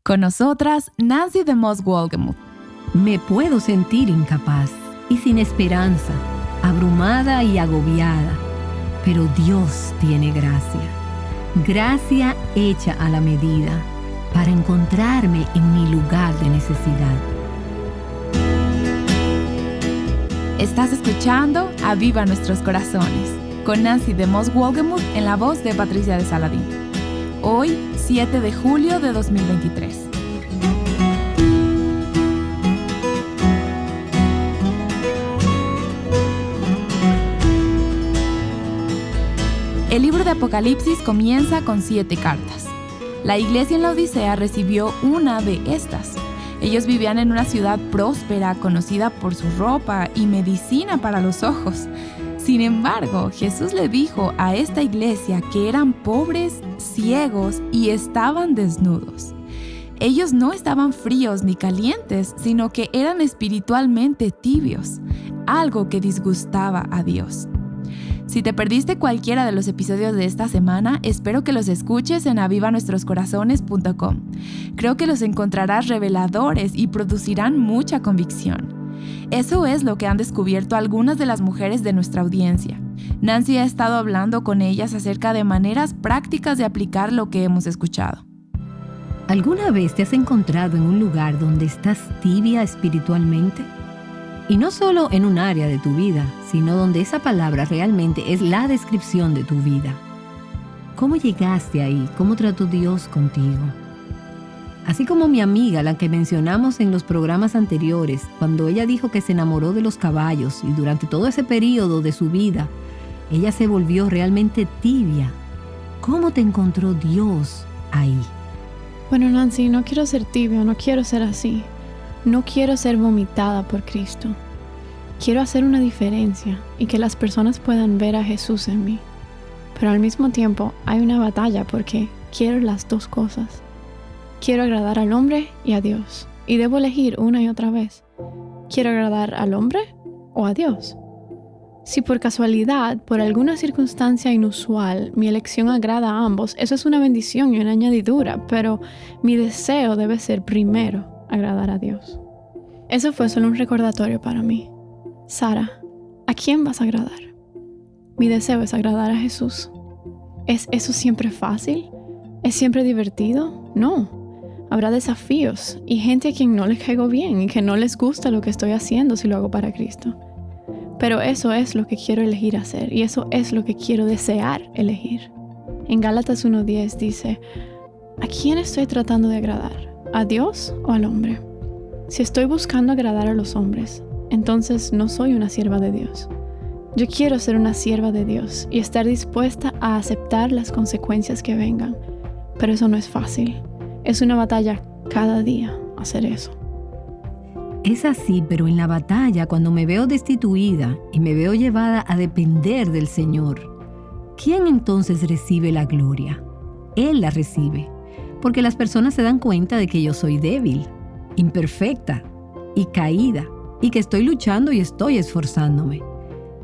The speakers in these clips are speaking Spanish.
Con nosotras, Nancy DeMoss Wolgemuth. Me puedo sentir incapaz y sin esperanza, abrumada y agobiada, pero Dios tiene gracia. Gracia hecha a la medida para encontrarme en mi lugar de necesidad. Estás escuchando Aviva Nuestros Corazones con Nancy DeMoss Wolgemuth en la voz de Patricia de Saladín. Hoy, 7 de julio de 2023. El libro de Apocalipsis comienza con 7 cartas. La iglesia en la Odisea recibió una de estas. Ellos vivían en una ciudad próspera, conocida por su ropa y medicina para los ojos. Sin embargo, Jesús le dijo a esta iglesia que eran pobres, ciegos y estaban desnudos. Ellos no estaban fríos ni calientes, sino que eran espiritualmente tibios, algo que disgustaba a Dios. Si te perdiste cualquiera de los episodios de esta semana, espero que los escuches en avivanuestroscorazones.com. Creo que los encontrarás reveladores y producirán mucha convicción. Eso es lo que han descubierto algunas de las mujeres de nuestra audiencia. Nancy ha estado hablando con ellas acerca de maneras prácticas de aplicar lo que hemos escuchado. ¿Alguna vez te has encontrado en un lugar donde estás tibia espiritualmente? Y no solo en un área de tu vida, sino donde esa palabra realmente es la descripción de tu vida. ¿Cómo llegaste ahí? ¿Cómo trató Dios contigo? Así como mi amiga, la que mencionamos en los programas anteriores, cuando ella dijo que se enamoró de los caballos y durante todo ese periodo de su vida, ella se volvió realmente tibia. ¿Cómo te encontró Dios ahí? Bueno, Nancy, no quiero ser tibia, no quiero ser así. No quiero ser vomitada por Cristo. Quiero hacer una diferencia y que las personas puedan ver a Jesús en mí. Pero al mismo tiempo hay una batalla porque quiero las dos cosas. Quiero agradar al hombre y a Dios. Y debo elegir una y otra vez. ¿Quiero agradar al hombre o a Dios? Si por casualidad, por alguna circunstancia inusual, mi elección agrada a ambos, eso es una bendición y una añadidura, pero mi deseo debe ser primero agradar a Dios. Eso fue solo un recordatorio para mí. Sara, ¿a quién vas a agradar? Mi deseo es agradar a Jesús. ¿Es eso siempre fácil? ¿Es siempre divertido? No. Habrá desafíos y gente a quien no les caigo bien y que no les gusta lo que estoy haciendo si lo hago para Cristo. Pero eso es lo que quiero elegir hacer y eso es lo que quiero desear elegir. En Gálatas 1:10 dice, ¿a quién estoy tratando de agradar? ¿A Dios o al hombre? Si estoy buscando agradar a los hombres, entonces no soy una sierva de Dios. Yo quiero ser una sierva de Dios y estar dispuesta a aceptar las consecuencias que vengan. Pero eso no es fácil. Es una batalla cada día hacer eso. Es así, pero en la batalla, cuando me veo destituida y me veo llevada a depender del Señor, ¿quién entonces recibe la gloria? Él la recibe. Porque las personas se dan cuenta de que yo soy débil, imperfecta y caída, y que estoy luchando y estoy esforzándome.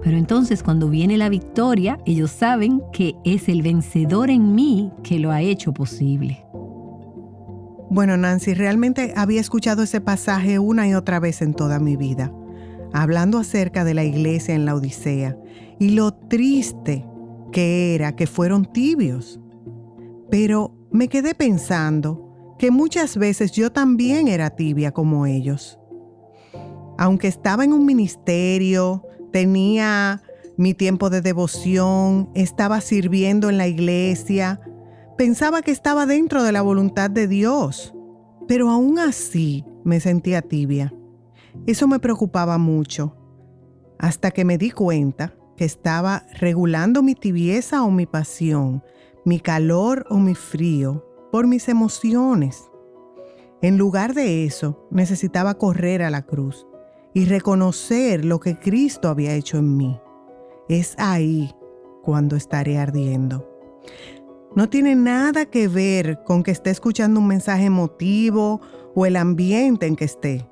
Pero entonces cuando viene la victoria, ellos saben que es el vencedor en mí que lo ha hecho posible. Bueno, Nancy, realmente había escuchado ese pasaje una y otra vez en toda mi vida, hablando acerca de la iglesia en la Odisea y lo triste que era que fueron tibios. Pero me quedé pensando que muchas veces yo también era tibia como ellos. Aunque estaba en un ministerio, tenía mi tiempo de devoción, estaba sirviendo en la iglesia, pensaba que estaba dentro de la voluntad de Dios, pero aún así me sentía tibia. Eso me preocupaba mucho, hasta que me di cuenta que estaba regulando mi tibieza o mi pasión, mi calor o mi frío, por mis emociones. En lugar de eso, necesitaba correr a la cruz y reconocer lo que Cristo había hecho en mí. Es ahí cuando estaré ardiendo. No tiene nada que ver con que esté escuchando un mensaje emotivo o el ambiente en que esté.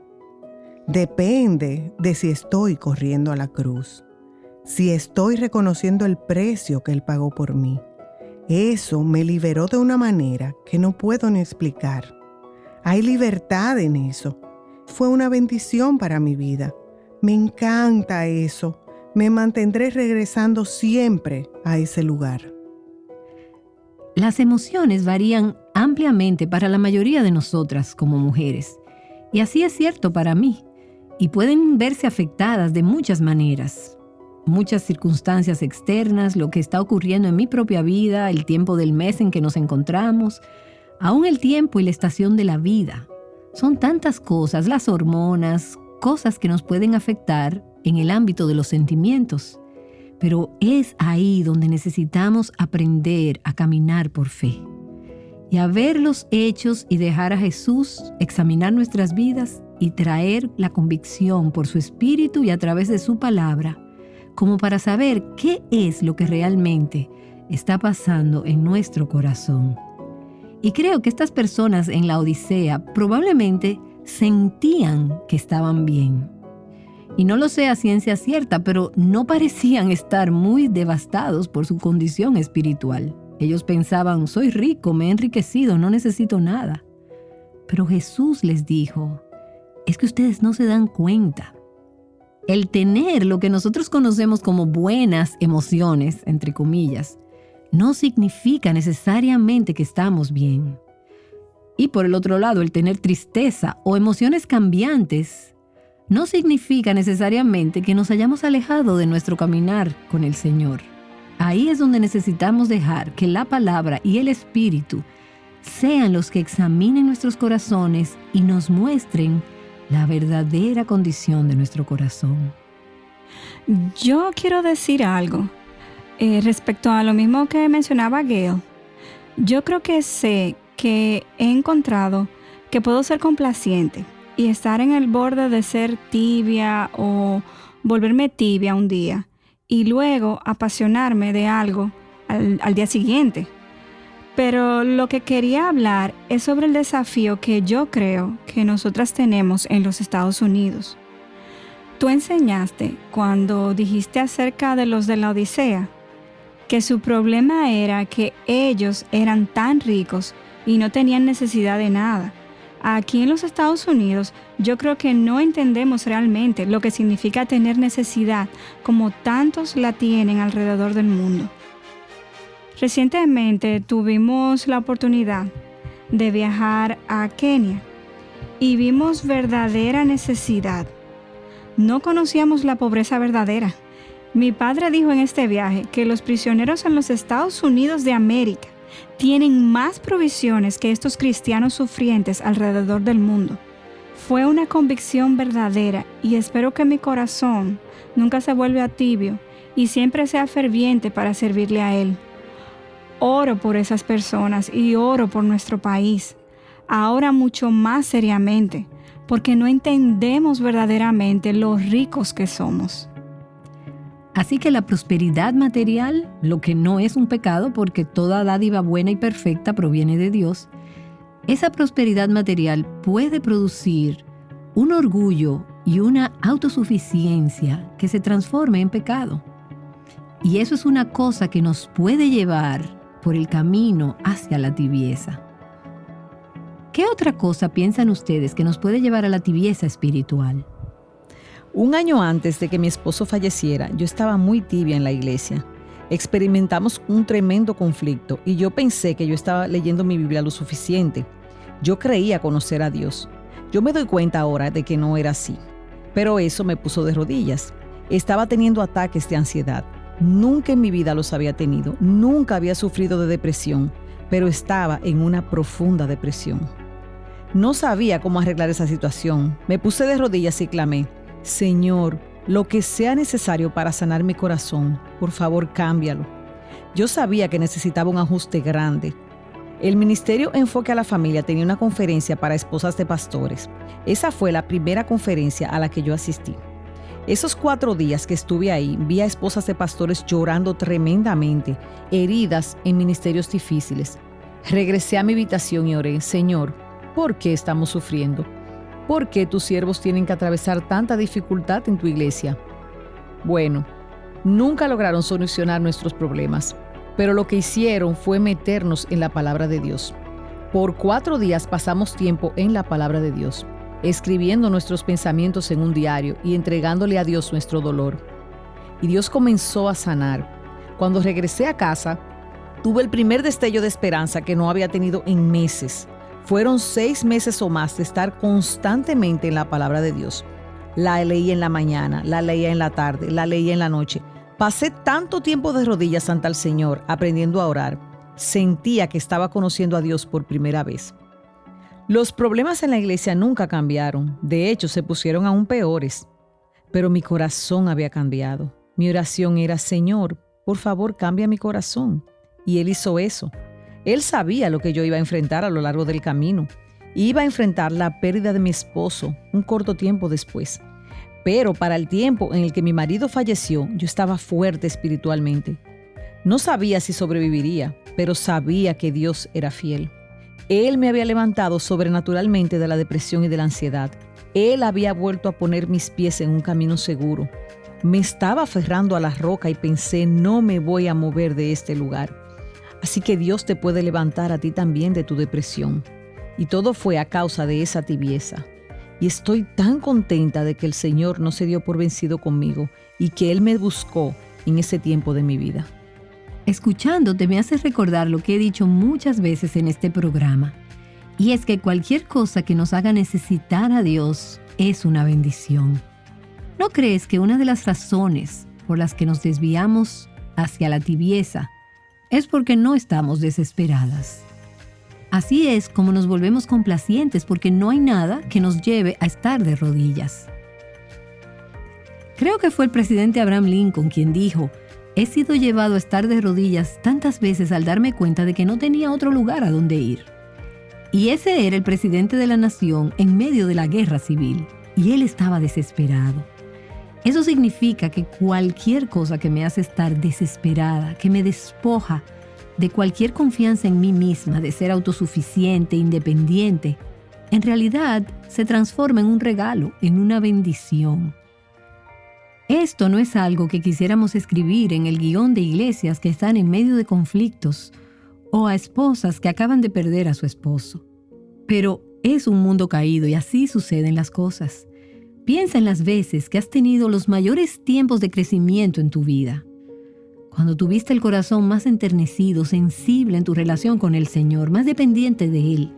Depende de si estoy corriendo a la cruz, si estoy reconociendo el precio que Él pagó por mí. Eso me liberó de una manera que no puedo ni explicar. Hay libertad en eso. Fue una bendición para mi vida. Me encanta eso. Me mantendré regresando siempre a ese lugar. Las emociones varían ampliamente para la mayoría de nosotras como mujeres. Y así es cierto para mí. Y pueden verse afectadas de muchas maneras. Muchas circunstancias externas, lo que está ocurriendo en mi propia vida, el tiempo del mes en que nos encontramos, aún el tiempo y la estación de la vida. Son tantas cosas, las hormonas, cosas que nos pueden afectar en el ámbito de los sentimientos. Pero es ahí donde necesitamos aprender a caminar por fe y a ver los hechos y dejar a Jesús examinar nuestras vidas y traer la convicción por su Espíritu y a través de su palabra, como para saber qué es lo que realmente está pasando en nuestro corazón. Y creo que estas personas en la Odisea probablemente sentían que estaban bien. Y no lo sé a ciencia cierta, pero no parecían estar muy devastados por su condición espiritual. Ellos pensaban, soy rico, me he enriquecido, no necesito nada. Pero Jesús les dijo, es que ustedes no se dan cuenta. El tener lo que nosotros conocemos como buenas emociones, entre comillas, no significa necesariamente que estamos bien. Y por el otro lado, el tener tristeza o emociones cambiantes no significa necesariamente que nos hayamos alejado de nuestro caminar con el Señor. Ahí es donde necesitamos dejar que la palabra y el Espíritu sean los que examinen nuestros corazones y nos muestren la verdadera condición de nuestro corazón. Yo quiero decir algo respecto a lo mismo que mencionaba Gail. Yo creo que sé que he encontrado que puedo ser complaciente y estar en el borde de ser tibia o volverme tibia un día y luego apasionarme de algo al día siguiente. Pero lo que quería hablar es sobre el desafío que yo creo que nosotras tenemos en los Estados Unidos. Tú enseñaste cuando dijiste acerca de los de la Odisea que su problema era que ellos eran tan ricos y no tenían necesidad de nada. Aquí en los Estados Unidos, yo creo que no entendemos realmente lo que significa tener necesidad como tantos la tienen alrededor del mundo. Recientemente tuvimos la oportunidad de viajar a Kenia y vimos verdadera necesidad. No conocíamos la pobreza verdadera. Mi padre dijo en este viaje que los prisioneros en los Estados Unidos de América tienen más provisiones que estos cristianos sufrientes alrededor del mundo. Fue una convicción verdadera y espero que mi corazón nunca se vuelva tibio y siempre sea ferviente para servirle a Él. Oro por esas personas y oro por nuestro país, ahora mucho más seriamente, porque no entendemos verdaderamente lo ricos que somos. Así que la prosperidad material, lo que no es un pecado porque toda dádiva buena y perfecta proviene de Dios, esa prosperidad material puede producir un orgullo y una autosuficiencia que se transforme en pecado. Y eso es una cosa que nos puede llevar por el camino hacia la tibieza. ¿Qué otra cosa piensan ustedes que nos puede llevar a la tibieza espiritual? Un año antes de que mi esposo falleciera, yo estaba muy tibia en la iglesia. Experimentamos un tremendo conflicto y yo pensé que yo estaba leyendo mi Biblia lo suficiente. Yo creía conocer a Dios. Yo me doy cuenta ahora de que no era así. Pero eso me puso de rodillas. Estaba teniendo ataques de ansiedad. Nunca en mi vida los había tenido. Nunca había sufrido de depresión, pero estaba en una profunda depresión. No sabía cómo arreglar esa situación. Me puse de rodillas y clamé: Señor, lo que sea necesario para sanar mi corazón, por favor, cámbialo. Yo sabía que necesitaba un ajuste grande. El Ministerio Enfoque a la Familia tenía una conferencia para esposas de pastores. Esa fue la primera conferencia a la que yo asistí. Esos 4 días que estuve ahí, vi a esposas de pastores llorando tremendamente, heridas en ministerios difíciles. Regresé a mi habitación y oré: Señor, ¿por qué estamos sufriendo? ¿Por qué tus siervos tienen que atravesar tanta dificultad en tu iglesia? Bueno, nunca lograron solucionar nuestros problemas, pero lo que hicieron fue meternos en la palabra de Dios. Por 4 días pasamos tiempo en la palabra de Dios, escribiendo nuestros pensamientos en un diario y entregándole a Dios nuestro dolor. Y Dios comenzó a sanar. Cuando regresé a casa, tuve el primer destello de esperanza que no había tenido en meses. Fueron 6 meses o más de estar constantemente en la palabra de Dios. La leía en la mañana, la leía en la tarde, la leía en la noche. Pasé tanto tiempo de rodillas ante el Señor aprendiendo a orar. Sentía que estaba conociendo a Dios por primera vez. Los problemas en la iglesia nunca cambiaron. De hecho, se pusieron aún peores. Pero mi corazón había cambiado. Mi oración era: Señor, por favor, cambia mi corazón. Y Él hizo eso. Él sabía lo que yo iba a enfrentar a lo largo del camino. Iba a enfrentar la pérdida de mi esposo un corto tiempo después. Pero para el tiempo en el que mi marido falleció, yo estaba fuerte espiritualmente. No sabía si sobreviviría, pero sabía que Dios era fiel. Él me había levantado sobrenaturalmente de la depresión y de la ansiedad. Él había vuelto a poner mis pies en un camino seguro. Me estaba aferrando a la roca y pensé: no me voy a mover de este lugar. Así que Dios te puede levantar a ti también de tu depresión. Y todo fue a causa de esa tibieza. Y estoy tan contenta de que el Señor no se dio por vencido conmigo y que Él me buscó en ese tiempo de mi vida. Escuchándote me haces recordar lo que he dicho muchas veces en este programa. Y es que cualquier cosa que nos haga necesitar a Dios es una bendición. ¿No crees que una de las razones por las que nos desviamos hacia la tibieza es porque no estamos desesperadas? Así es como nos volvemos complacientes porque no hay nada que nos lleve a estar de rodillas. Creo que fue el presidente Abraham Lincoln quien dijo: he sido llevado a estar de rodillas tantas veces al darme cuenta de que no tenía otro lugar a donde ir. Y ese era el presidente de la nación en medio de la guerra civil, y él estaba desesperado. Eso significa que cualquier cosa que me hace estar desesperada, que me despoja de cualquier confianza en mí misma, de ser autosuficiente, independiente, en realidad se transforma en un regalo, en una bendición. Esto no es algo que quisiéramos escribir en el guión de iglesias que están en medio de conflictos o a esposas que acaban de perder a su esposo. Pero es un mundo caído y así suceden las cosas. Piensa en las veces que has tenido los mayores tiempos de crecimiento en tu vida. Cuando tuviste el corazón más enternecido, sensible en tu relación con el Señor, más dependiente de Él,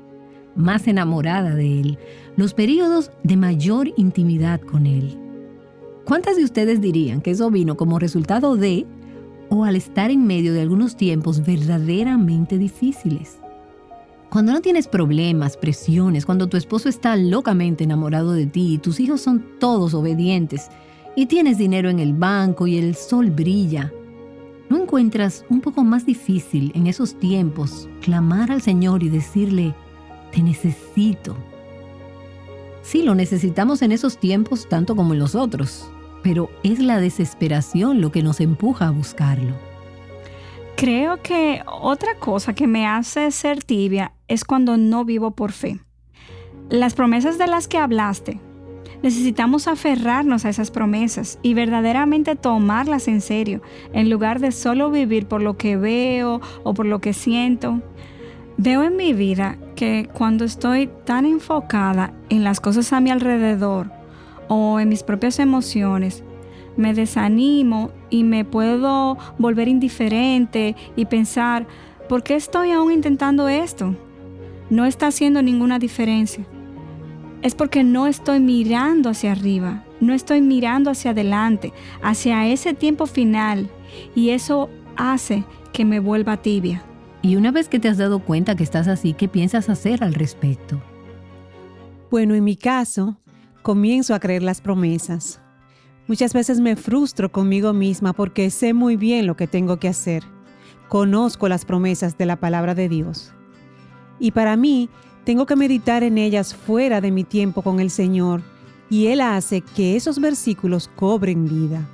más enamorada de Él, los períodos de mayor intimidad con Él. ¿Cuántas de ustedes dirían que eso vino como resultado de o al estar en medio de algunos tiempos verdaderamente difíciles? Cuando no tienes problemas, presiones, cuando tu esposo está locamente enamorado de ti y tus hijos son todos obedientes y tienes dinero en el banco y el sol brilla, ¿no encuentras un poco más difícil en esos tiempos clamar al Señor y decirle: te necesito? Sí, lo necesitamos en esos tiempos tanto como en los otros, pero es la desesperación lo que nos empuja a buscarlo. Creo que otra cosa que me hace ser tibia es cuando no vivo por fe. Las promesas de las que hablaste, necesitamos aferrarnos a esas promesas y verdaderamente tomarlas en serio, en lugar de solo vivir por lo que veo o por lo que siento. Veo en mi vida que cuando estoy tan enfocada en las cosas a mi alrededor o en mis propias emociones, me desanimo y me puedo volver indiferente y pensar: ¿por qué estoy aún intentando esto? No está haciendo ninguna diferencia. Es porque no estoy mirando hacia arriba, no estoy mirando hacia adelante, hacia ese tiempo final, y eso hace que me vuelva tibia. Y una vez que te has dado cuenta que estás así, ¿qué piensas hacer al respecto? Bueno, en mi caso, comienzo a creer las promesas. Muchas veces me frustro conmigo misma porque sé muy bien lo que tengo que hacer. Conozco las promesas de la palabra de Dios. Y para mí, tengo que meditar en ellas fuera de mi tiempo con el Señor, y Él hace que esos versículos cobren vida.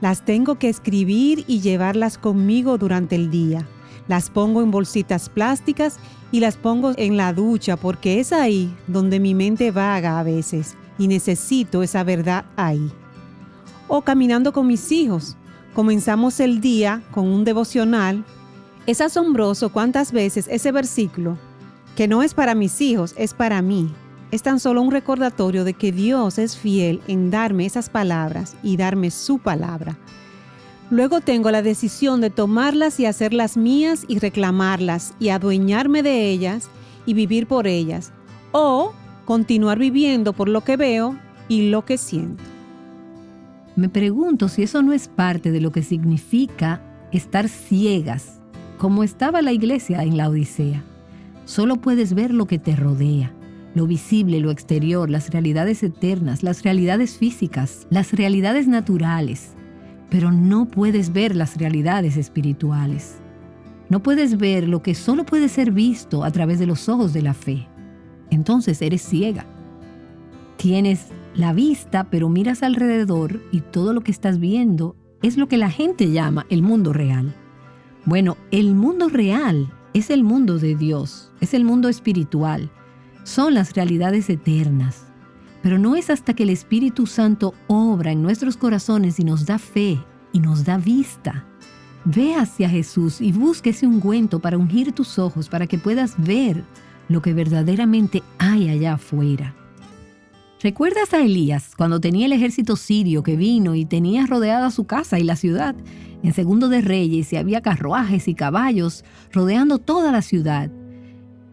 Las tengo que escribir y llevarlas conmigo durante el día. Las pongo en bolsitas plásticas y las pongo en la ducha porque es ahí donde mi mente vaga a veces y necesito esa verdad ahí. O caminando con mis hijos. Comenzamos el día con un devocional. Es asombroso cuántas veces ese versículo que no es para mis hijos, es para mí. Es tan solo un recordatorio de que Dios es fiel en darme esas palabras y darme su palabra. Luego tengo la decisión de tomarlas y hacerlas mías y reclamarlas y adueñarme de ellas y vivir por ellas, o continuar viviendo por lo que veo y lo que siento. Me pregunto si eso no es parte de lo que significa estar ciegas, como estaba la iglesia en la Odisea. Solo puedes ver lo que te rodea, lo visible, lo exterior, las realidades eternas, las realidades físicas, las realidades naturales, pero no puedes ver las realidades espirituales. No puedes ver lo que solo puede ser visto a través de los ojos de la fe. Entonces eres ciega. Tienes la vista, pero miras alrededor y todo lo que estás viendo es lo que la gente llama el mundo real. Bueno, el mundo real es el mundo de Dios, es el mundo espiritual. Son las realidades eternas. Pero no es hasta que el Espíritu Santo obra en nuestros corazones y nos da fe y nos da vista. Ve hacia Jesús y busca ese ungüento para ungir tus ojos para que puedas ver lo que verdaderamente hay allá afuera. ¿Recuerdas a Elías cuando tenía el ejército sirio que vino y tenía rodeada su casa y la ciudad? En Segundo de Reyes y había carruajes y caballos rodeando toda la ciudad.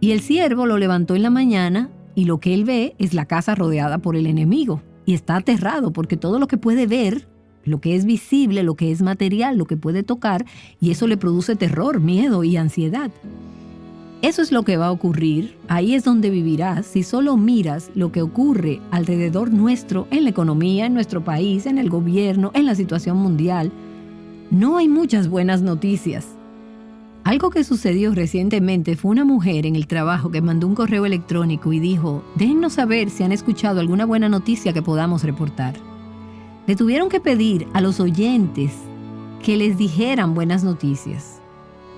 Y el siervo lo levantó en la mañana y lo que él ve es la casa rodeada por el enemigo. Y está aterrado porque todo lo que puede ver, lo que es visible, lo que es material, lo que puede tocar, y eso le produce terror, miedo y ansiedad. Eso es lo que va a ocurrir. Ahí es donde vivirás si solo miras lo que ocurre alrededor nuestro, en la economía, en nuestro país, en el gobierno, en la situación mundial. No hay muchas buenas noticias. Algo que sucedió recientemente fue una mujer en el trabajo que mandó un correo electrónico y dijo: déjennos saber si han escuchado alguna buena noticia que podamos reportar. Le tuvieron que pedir a los oyentes que les dijeran buenas noticias.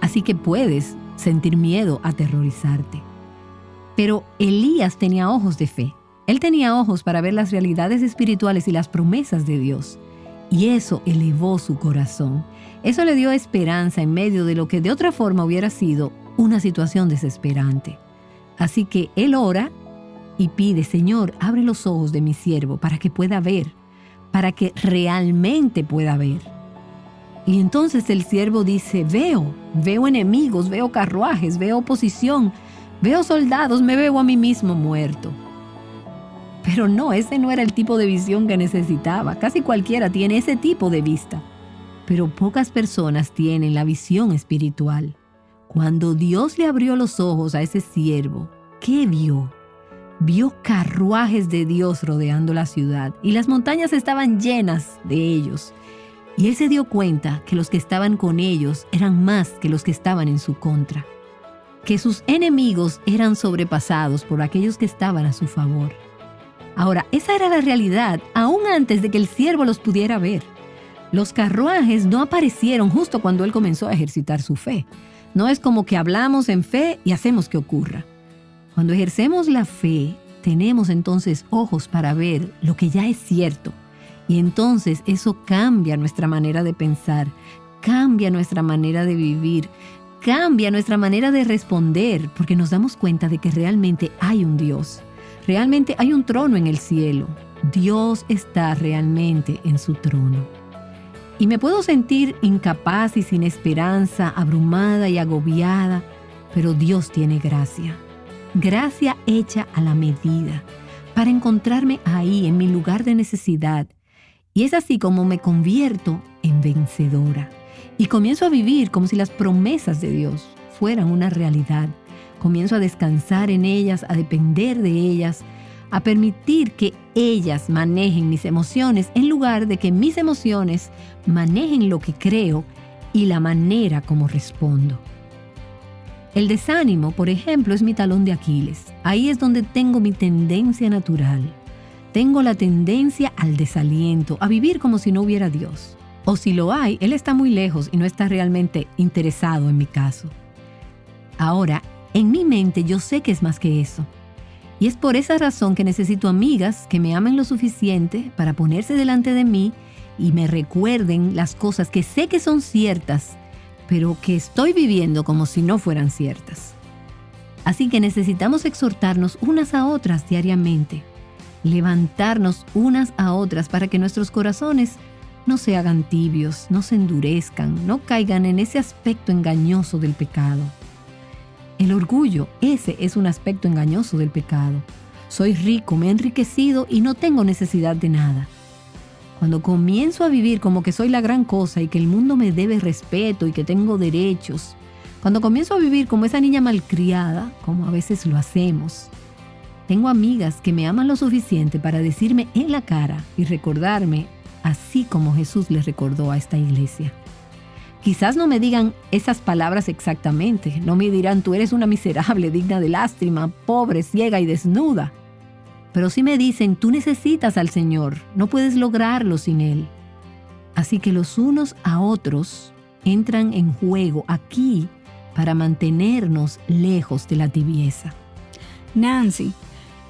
Así que puedes sentir miedo, aterrorizarte. Pero Elías tenía ojos de fe. Él tenía ojos para ver las realidades espirituales y las promesas de Dios. Y eso elevó su corazón. Eso le dio esperanza en medio de lo que de otra forma hubiera sido una situación desesperante. Así que él ora y pide: Señor, abre los ojos de mi siervo para que pueda ver, para que realmente pueda ver. Y entonces el siervo dice: veo enemigos, veo carruajes, veo oposición, veo soldados, me veo a mí mismo muerto. Pero no, ese no era el tipo de visión que necesitaba. Casi cualquiera tiene ese tipo de vista. Pero pocas personas tienen la visión espiritual. Cuando Dios le abrió los ojos a ese siervo, ¿qué vio? Vio carruajes de Dios rodeando la ciudad y las montañas estaban llenas de ellos. Y él se dio cuenta que los que estaban con ellos eran más que los que estaban en su contra. Que sus enemigos eran sobrepasados por aquellos que estaban a su favor. Ahora, esa era la realidad aún antes de que el siervo los pudiera ver. Los carruajes no aparecieron justo cuando él comenzó a ejercitar su fe. No es como que hablamos en fe y hacemos que ocurra. Cuando ejercemos la fe, tenemos entonces ojos para ver lo que ya es cierto. Y entonces eso cambia nuestra manera de pensar, cambia nuestra manera de vivir, cambia nuestra manera de responder, porque nos damos cuenta de que realmente hay un Dios. Realmente hay un trono en el cielo. Dios está realmente en su trono. Y me puedo sentir incapaz y sin esperanza, abrumada y agobiada, pero Dios tiene gracia. Gracia hecha a la medida, para encontrarme ahí en mi lugar de necesidad. Y es así como me convierto en vencedora. Y comienzo a vivir como si las promesas de Dios fueran una realidad. Comienzo a descansar en ellas, a depender de ellas, a permitir que ellas manejen mis emociones en lugar de que mis emociones manejen lo que creo y la manera como respondo. El desánimo, por ejemplo, es mi talón de Aquiles. Ahí es donde tengo mi tendencia natural. Tengo la tendencia al desaliento, a vivir como si no hubiera Dios. O si lo hay, Él está muy lejos y no está realmente interesado en mi caso. Ahora, en mi mente yo sé que es más que eso. Y es por esa razón que necesito amigas que me amen lo suficiente para ponerse delante de mí y me recuerden las cosas que sé que son ciertas, pero que estoy viviendo como si no fueran ciertas. Así que necesitamos exhortarnos unas a otras diariamente, levantarnos unas a otras para que nuestros corazones no se hagan tibios, no se endurezcan, no caigan en ese aspecto engañoso del pecado. El orgullo, ese es un aspecto engañoso del pecado. Soy rico, me he enriquecido y no tengo necesidad de nada. Cuando comienzo a vivir como que soy la gran cosa y que el mundo me debe respeto y que tengo derechos, cuando comienzo a vivir como esa niña malcriada, como a veces lo hacemos, tengo amigas que me aman lo suficiente para decirme en la cara y recordarme, así como Jesús les recordó a esta iglesia. Quizás no me digan esas palabras exactamente, no me dirán tú eres una miserable, digna de lástima, pobre, ciega y desnuda. Pero sí me dicen tú necesitas al Señor, no puedes lograrlo sin Él. Así que los unos a otros entran en juego aquí para mantenernos lejos de la tibieza. Nancy,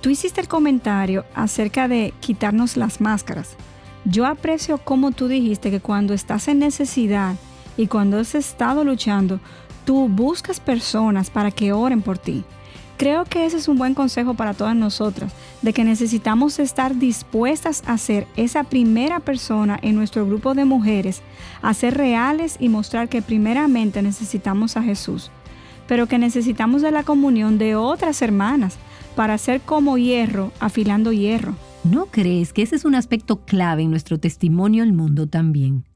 tú hiciste el comentario acerca de quitarnos las máscaras. Yo aprecio cómo tú dijiste que cuando estás en necesidad y cuando has estado luchando, tú buscas personas para que oren por ti. Creo que ese es un buen consejo para todas nosotras, de que necesitamos estar dispuestas a ser esa primera persona en nuestro grupo de mujeres, a ser reales y mostrar que primeramente necesitamos a Jesús, pero que necesitamos de la comunión de otras hermanas para ser como hierro afilando hierro. ¿No crees que ese es un aspecto clave en nuestro testimonio al mundo también?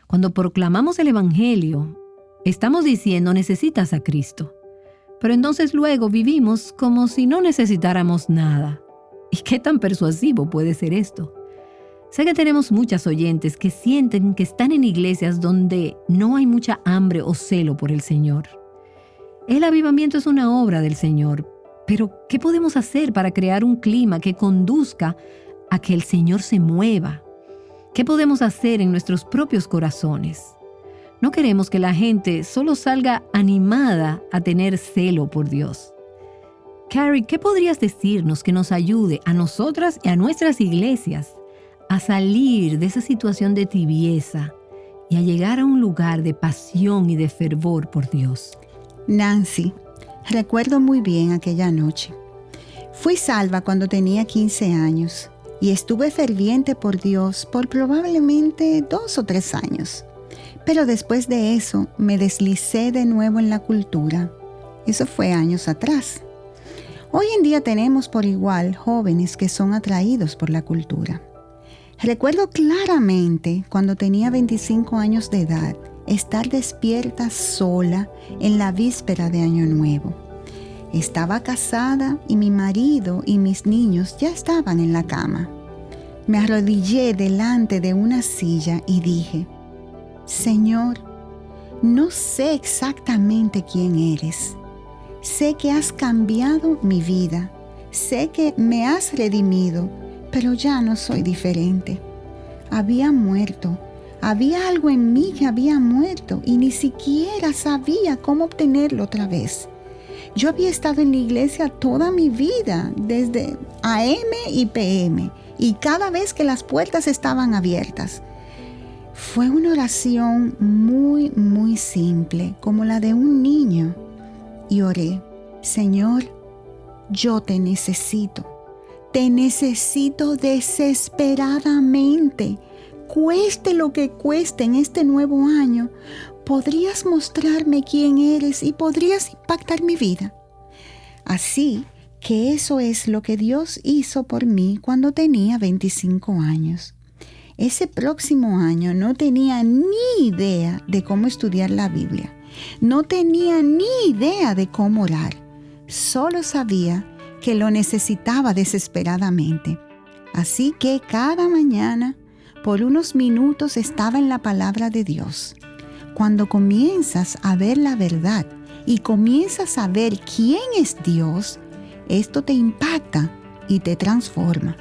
Cuando proclamamos el Evangelio, estamos diciendo necesitas a Cristo. Pero entonces luego vivimos como si no necesitáramos nada. ¿Y qué tan persuasivo puede ser esto? Sé que tenemos muchas oyentes que sienten que están en iglesias donde no hay mucha hambre o celo por el Señor. El avivamiento es una obra del Señor, pero ¿qué podemos hacer para crear un clima que conduzca a que el Señor se mueva? ¿Qué podemos hacer en nuestros propios corazones? No queremos que la gente solo salga animada a tener celo por Dios. Carrie, ¿qué podrías decirnos que nos ayude a nosotras y a nuestras iglesias a salir de esa situación de tibieza y a llegar a un lugar de pasión y de fervor por Dios? Nancy, recuerdo muy bien aquella noche. Fui salva cuando tenía 15 años y estuve ferviente por Dios por probablemente 2 o 3 años. Pero después de eso me deslicé de nuevo en la cultura. Eso fue años atrás. Hoy en día tenemos por igual jóvenes que son atraídos por la cultura. Recuerdo claramente cuando tenía 25 años de edad estar despierta sola en la víspera de Año Nuevo. Estaba casada y mi marido y mis niños ya estaban en la cama. Me arrodillé delante de una silla y dije: Señor, no sé exactamente quién eres. Sé que has cambiado mi vida. Sé que me has redimido, pero ya no soy diferente. Había muerto. Había algo en mí que había muerto y ni siquiera sabía cómo obtenerlo otra vez. Yo había estado en la iglesia toda mi vida, desde AM y PM, y cada vez que las puertas estaban abiertas. Fue una oración muy, muy simple, como la de un niño. Y oré: Señor, yo te necesito desesperadamente. Cueste lo que cueste en este nuevo año, podrías mostrarme quién eres y podrías impactar mi vida. Así que eso es lo que Dios hizo por mí cuando tenía 25 años. Ese próximo año no tenía ni idea de cómo estudiar la Biblia. No tenía ni idea de cómo orar. Solo sabía que lo necesitaba desesperadamente. Así que cada mañana, por unos minutos, estaba en la palabra de Dios. Cuando comienzas a ver la verdad y comienzas a ver quién es Dios, esto te impacta y te transforma.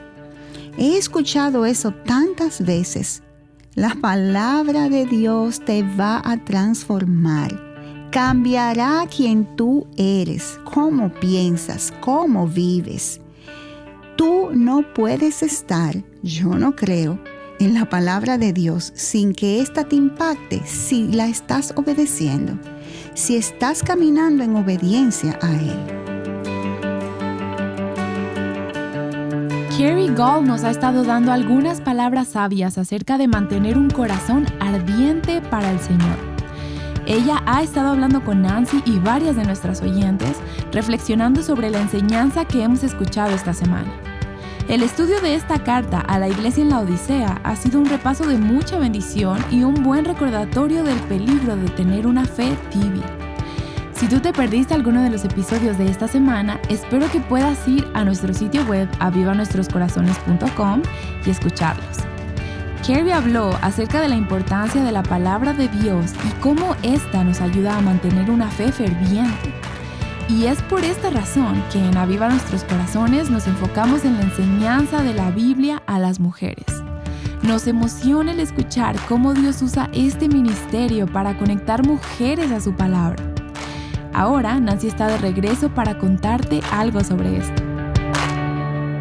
He escuchado eso tantas veces. La palabra de Dios te va a transformar. Cambiará quien tú eres, cómo piensas, cómo vives. Tú no puedes estar, yo no creo, en la palabra de Dios sin que ésta te impacte si la estás obedeciendo, si estás caminando en obediencia a Él. Carrie Gall nos ha estado dando algunas palabras sabias acerca de mantener un corazón ardiente para el Señor. Ella ha estado hablando con Nancy y varias de nuestras oyentes, reflexionando sobre la enseñanza que hemos escuchado esta semana. El estudio de esta carta a la iglesia en la Odisea ha sido un repaso de mucha bendición y un buen recordatorio del peligro de tener una fe tibia. Si tú te perdiste alguno de los episodios de esta semana, espero que puedas ir a nuestro sitio web avivanuestroscorazones.com y escucharlos. Carrie habló acerca de la importancia de la palabra de Dios y cómo ésta nos ayuda a mantener una fe ferviente. Y es por esta razón que en Aviva Nuestros Corazones nos enfocamos en la enseñanza de la Biblia a las mujeres. Nos emociona el escuchar cómo Dios usa este ministerio para conectar mujeres a su palabra. Ahora Nancy está de regreso para contarte algo sobre esto.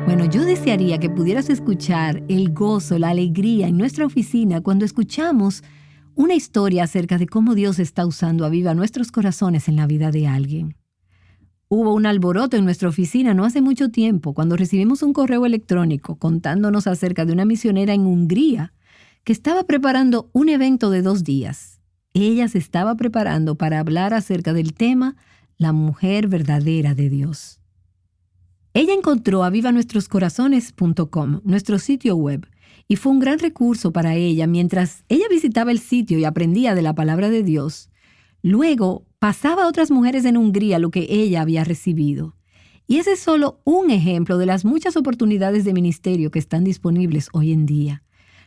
Bueno, yo desearía que pudieras escuchar el gozo, la alegría en nuestra oficina cuando escuchamos una historia acerca de cómo Dios está usando Aviva Nuestros Corazones en la vida de alguien. Hubo un alboroto en nuestra oficina no hace mucho tiempo cuando recibimos un correo electrónico contándonos acerca de una misionera en Hungría que estaba preparando un evento de 2 días. Ella se estaba preparando para hablar acerca del tema La mujer verdadera de Dios. Ella encontró avivanuestroscorazones.com, nuestro sitio web, y fue un gran recurso para ella mientras ella visitaba el sitio y aprendía de la palabra de Dios. Luego pasaba a otras mujeres en Hungría lo que ella había recibido. Y ese es solo un ejemplo de las muchas oportunidades de ministerio que están disponibles hoy en día.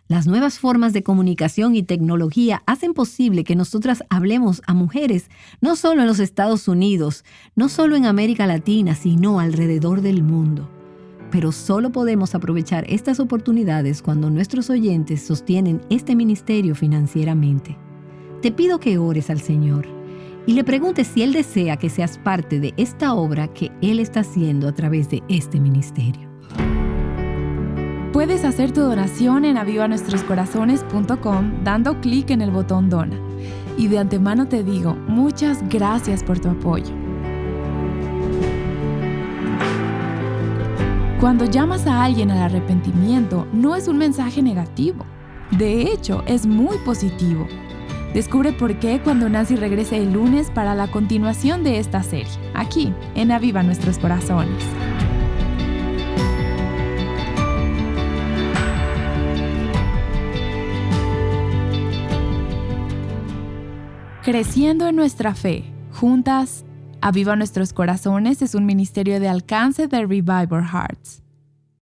Las nuevas formas de comunicación y tecnología hacen posible que nosotras hablemos a mujeres no solo en los Estados Unidos, no solo en América Latina, sino alrededor del mundo. Pero solo podemos aprovechar estas oportunidades cuando nuestros oyentes sostienen este ministerio financieramente. Te pido que ores al Señor y le preguntes si Él desea que seas parte de esta obra que Él está haciendo a través de este ministerio. Puedes hacer tu donación en avivanuestroscorazones.com dando clic en el botón Dona. Y de antemano te digo, muchas gracias por tu apoyo. Cuando llamas a alguien al arrepentimiento, no es un mensaje negativo. De hecho, es muy positivo. Descubre por qué cuando Nancy regrese el lunes para la continuación de esta serie, aquí en Aviva Nuestros Corazones. Creciendo en nuestra fe, juntas, Aviva Nuestros Corazones es un ministerio de alcance de Revival Hearts.